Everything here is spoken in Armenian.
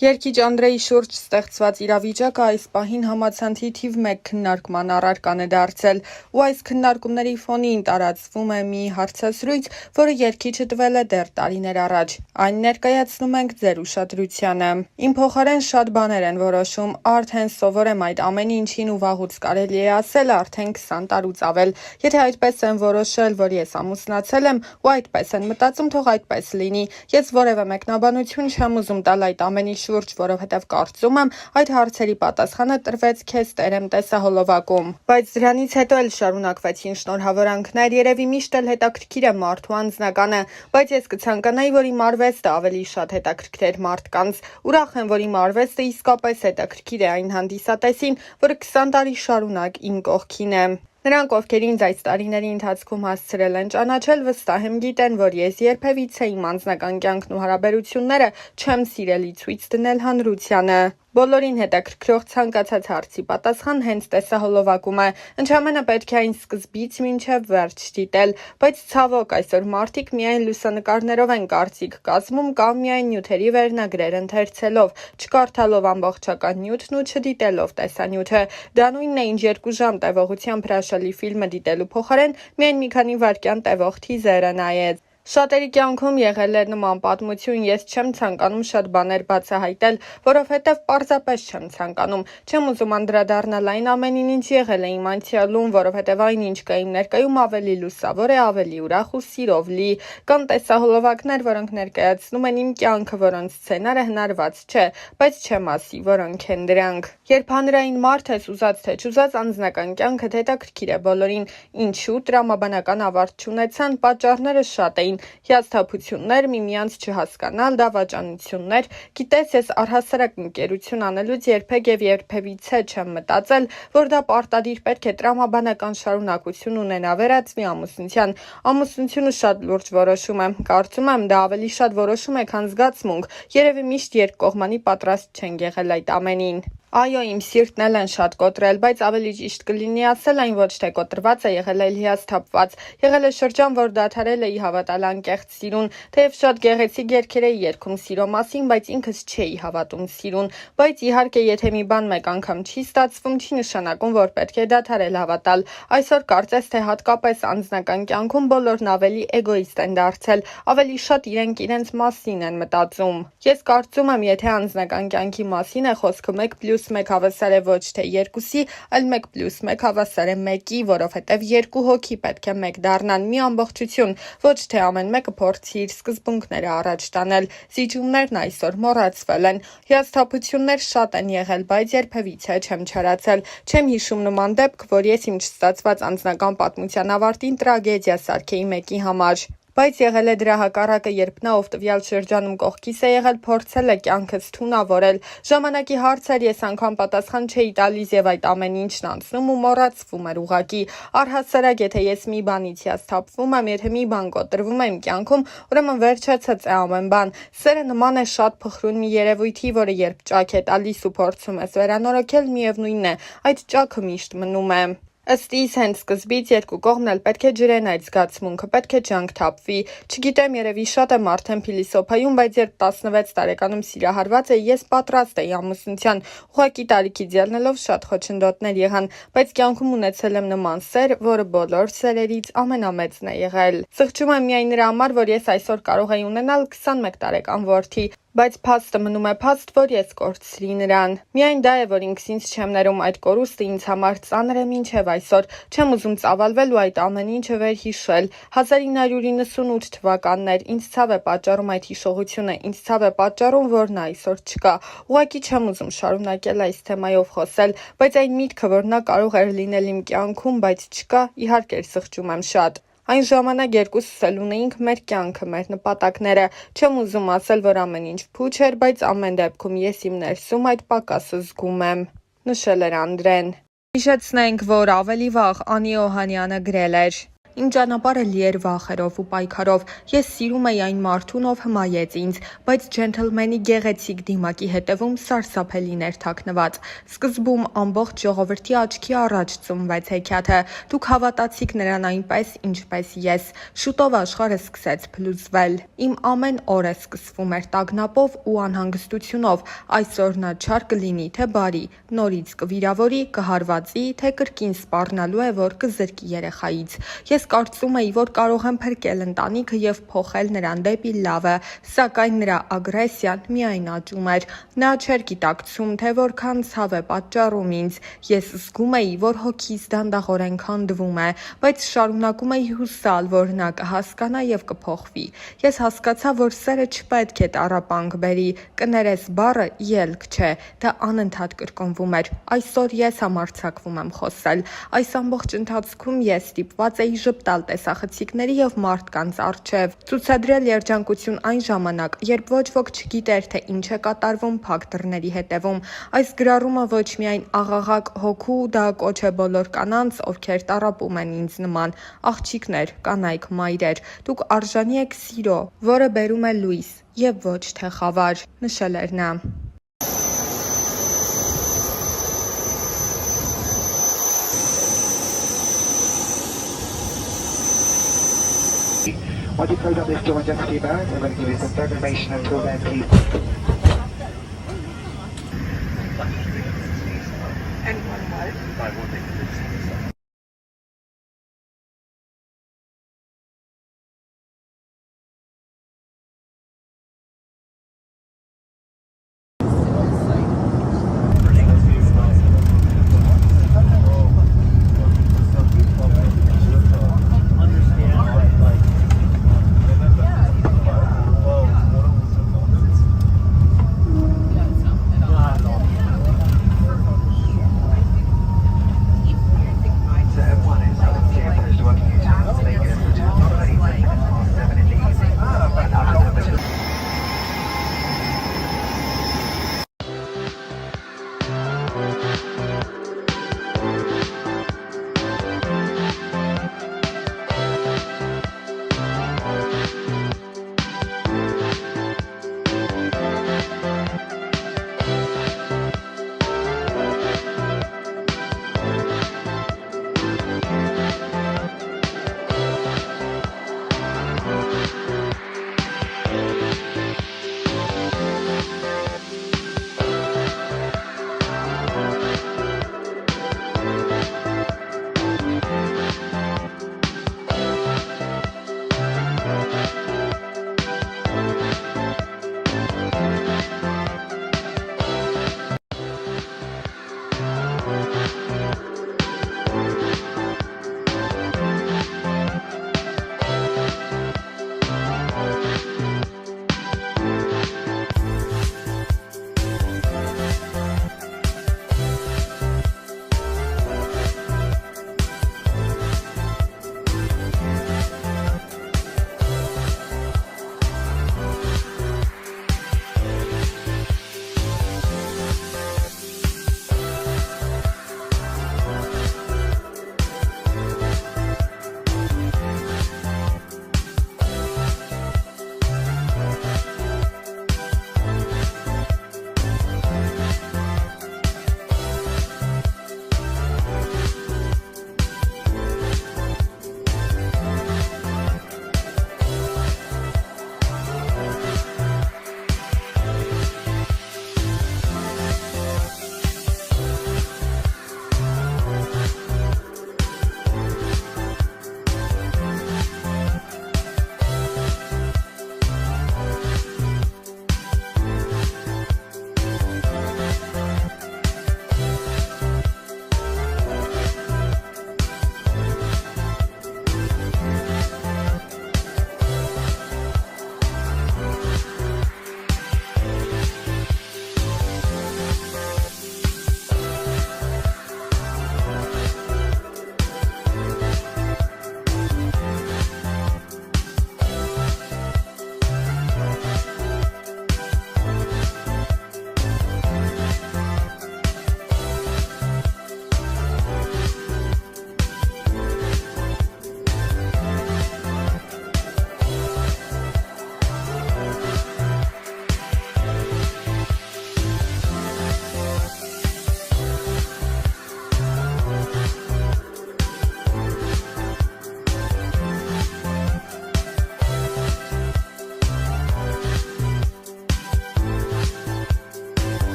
Երգիչ Անդրեի շուրջ ստեղծված իրավիճակը այս պահին համացանցի թիվ 1 քննարկման առարկան է դարձել, ու այս քննարկումների ֆոնին տարածվում է մի հարցազրույց, որը երգիչը տվել է դեռ տարիներ առաջ։ Այն ներկայացնում ենք ձեր ուշադրությանը։ Իմ փոխարեն շատ բաներ են որոշում, արդեն սովոր եմ այդ ամեն ինչին ու վաղուց կարելի է ասել արդեն 20 տարուց ավել։ Եթե այդպես եմ որոշել, որ ես ամուսնացել եմ ու այդպես են մտածում, թող այդպես լինի։ Ես որևէ մեկնաբանություն չեմ ուզում տալ այդ ամենի շուրջ, որովհետև կարծում եմ, այդ հարցերի պատասխանը տրվեց քեզ տերեմ տեսահոլովակում։ Բայց դրանից հետո էլ շարունակվեցին շնորհավորանքներ, երևի միշտ էլ հետաքրքիր է մարդու անձնականը, բայց ես կցանկանայի, որ իմ արվեստը ավելի շատ հետաքրքրեր մարդկանց։ Ուրախ եմ, որ իմ արվեստը իսկապես հետաքրքիր է այն հանդիսատեսին, որը 20 տարի շարունակ իմ կողքին է։ Նրանք, ովքեր ինձ այս տարիների ընթացքում հասցրել են ճանաչել, վստահ եմ գիտեն, որ ես երբևիցե իմ անձնական կյանքն ու հարաբերությունները չեմ սիրելի ցույց դնել հանրությանը։ Բոլորին հետաքրքրող ցանկացած հարցի պատասխան հենց տեսահոլովակում է, ընդամենը պետք է այն սկզբից մինչև վերջ դիտել, բայց ցավոք այսօր մարդիկ միայն լուսանկարներով են կարծիք կազմում կամ միայն նյութերի վերնագրեր ընթերցելով, չկարդալով ամբողջական նյութն ու չդիտելով տեսանյութը։ Դա նույնն է, ինչ 2 ժամ տևողությամբ հրաշալի ֆիլմը դիտելու փոխարեն միայն մի քանի վայրկյան տևող թիզերը նայեց։ Շատերի կյանքում եղել է նման պատմություն, ես չեմ ցանկանում շատ բաներ բացահայտել, որովհետև պարզապես չեմ ցանկանում, չեմ ուզում անդրադառնալ այն ամենին, ինչ եղել է իմ անցյալում, որովհետև այն, ինչ կա իմ ներկայում, ավելի լուսավոր է, ավելի ուրախ ու սիրով լի։ Կան տեսահոլովակներ, որոնք ներկայացնում են իմ կյանքը, որոնց սցենարը հնարված չէ, բայց չեմ ասի, որոնք են դրանք։ Երբ հանրային մարդ ես, ուզած թե չուզած, անձնական կյանքդ հետաքրքիր է բոլորին, ինչու տրամաբանական ավարտ չունեցան, պատճառները շատ էին։ Հիասթափություններ, միմյանց չհասկանալ, դավաճանություններ։ Գիտես, ես առհասարակ ընկերություն անելուց երբեք եւ երբևիցե չեմ մտածել, որ դա պարտադիր պետք է տրամաբանական շարունակություն ունենա վերածվի ամուսնության։ Ամուսնությունը շատ լուրջ որոշում է։ Կարծում եմ, դա ավելի շատ որոշում է, քան զգացմունք։ Երևի միշտ երկկողմանի պատրաստ չեն եղել այդ ամենին։ Այո, իմ սիրտն էլ են շատ կոտրել, բայց ավելի ճիշտ կլինի ասել այն ոչ թե կոտրված է եղել, այլ հիասթափված։ Եղել է շրջան, որ դադարել էի հավատալ անկեղծ սիրուն, թեև շատ գեղեցիկ երգեր էի երգում սիրո մասին, բայց ինքս չէի հավատում սիրուն։ Բայց իհարկե, եթե մի բան մեկ անգամ չի ստացվում, չի նշանակում, որ պետք է դադարել հավատալ։ Այսօր կարծես թե հատկապես անձնական կյանքում բոլորն ավելի էգոիստ են դարձել, ավելի շատ իրենք իրենց մասին են մտածում։ Ես կարծում եմ, եթե անձնական կյանքի մասին է խոսքը 1+1 հավասար է ոչ թե 2-ի, այլ 1+1 հավասար է 1-ի, որովհետև 2 հոգի պետք է 1 դառնան, մի ամբողջություն, ոչ թե ամեն մեկը փորձի իր սկզբունքները առաջ տանել։ Զիջումներն այսօր մոռացվել են։ Հիասթափություններ շատ են եղել, բայց երբևիցե չեմ չարացել։ Չեմ հիշում նման դեպք, որ ես իմ չստացված անձնական պատմության ավարտին տրագեդիա սարքեի մեկի համար։ Բայց եղել է դրա հակառակը, երբ նա ով տվյալ շրջանում կողքիս է եղել, փորձել է կյանքս թունավորել։ Ժամանակի հարցեր ես անգամ պատասխան չէի տալիս եւ այդ ամեն ինչն անցնում ու մոռացվում էր ուղակի։ Առհասարակ, եթե ես մի բանից հիասթափվում եմ, եթե մի բան կոտրվում է իմ կյանքում, ուրեմն վերջացած է ամեն բան։ Սերը նման է շատ փխրուն մի երևույթի, որը երբ ճաք է տալիս ու փորձում ես վերանորոգել, միևնույնն է, այդ ճաքը միշտ մնում է։ Ըստ իս հենց սկզբից երկու կողմն էլ պետք է ջրեն այդ զգացմունքը, պետք է ջանք թափվի։ Չգիտեմ, երևի շատ եմ արդեն փիլիսոփայում, բայց երբ 16 տարեկանում սիրահարված էի, ես պատրաստ էի ամուսնության։ Ուղղակի տարիքից ելնելով շատ խոչընդոտներ եղան, բայց կյանքում ունեցել եմ նման սեր, որը բոլոր սերերից ամենամեծն է եղել։ Սղճում եմ միայն նրա համար, որ ես այսօր կարող էի ունենալ 21 տարեկան որդի, բայց փաստը մնում է փաստ, որ ես կորցրի նրան։ Միայն դա է, որ ինքս ինձ չեմ ներում, այդ կորուստը ինձ համար ծանր է մինչև այսօր։ Չեմ ուզում ծավալվել ու այդ ամեն ինչը վերհիշել։ 1998 թվականներ, ինձ ցավ է պատճառում այդ հիշողությունը, ինձ ցավ է պատճառում, որ նա այսօր չկա։ Ուղղակի չեմ ուզում շարունակել այս թեմայով խոսել, բայց այն միտքը, որ նա կարող էր լինել իմ կյանքում, բայց չկա, իհարկե սղճում եմ շատ։ Այն ժամանակ երկուսս էլ ունեինք մեր կյանքը, մեր նպատակները։ Չեմ ուզում ասել, որ ամեն ինչ փուչ էր, բայց ամեն դեպքում ես իմ ներսում այդ պակասը զգում եմ, նշել էր Անդրեն։ Հիշեցնենք, որ ավելի վաղ Անի Օհանյանը գրել էր. Իմ ճանապարհը լի էր վախերով ու պայքարով, ես սիրում էի այն մարդուն, ով հմայեց ինձ, բայց ջենթլմենի գեղեցիկ դիմակի հետևում սարսափելիներ թաքնված։ Սկզբում ամբողջ ժողովրդի աչքի առաջ ծնվեց հեքիաթը, դուք հավատացիք նրան այնպես, ինչպես ես։ Շուտով աշխարհը սկսեց փլուզվել։ Իմ ամեն օրը սկսվում էր տագնապով ու անհանգստությունով, այսօր նա չար կլինի, թե բարի, նորից կվիրավորի, կհարվածի, թե կրկին սպառնալու է, որ կզրկի երեխայից։ Ես կարծում էի, որ կարող եմ փրկել ընտանիքը և փոխել նրան դեպի լավը, սակայն նրա ագրեսիան միայն աճում էր։ Նա չէր գիտակցում, թե որքան ցավ է պատճառում ինձ։ Ես զգում էի, որ հոգիս դանդաղորեն քանդվում է, բայց շարունակում էի հուսալ, որ նա կհասկանա և կփոխվի։ Ես հասկացա, որ սերը չպետք է տառապանք բերի, կներես բառը ելք չէ, դա անընդհատ կրկնվում էր։ Այսօր ես համարձակվում եմ խոսել։ Այս ամբողջ ընթացքում ես ստիպված էի ժպտալ տեսախցիկների և մարդկանց առջև, ցուցադրել երջանկություն այն ժամանակ, երբ ոչ ոք չգիտեր, թե ինչ է կատարվում փակ դռների հետևում։ Այս գրառումը ոչ միայն աղաղակ հոգու, դա կոչ է բոլոր կանանց, ովքեր տառապում են ինձ նման, աղջիկներ, կանայք, մայրեր, դուք արժանի եք սիրո, որը բերում է լույս, և ոչ թե խավար, նշել էր նա։ Once you close up this door and just stay back, I'm going to give you some information until then, please. And one more.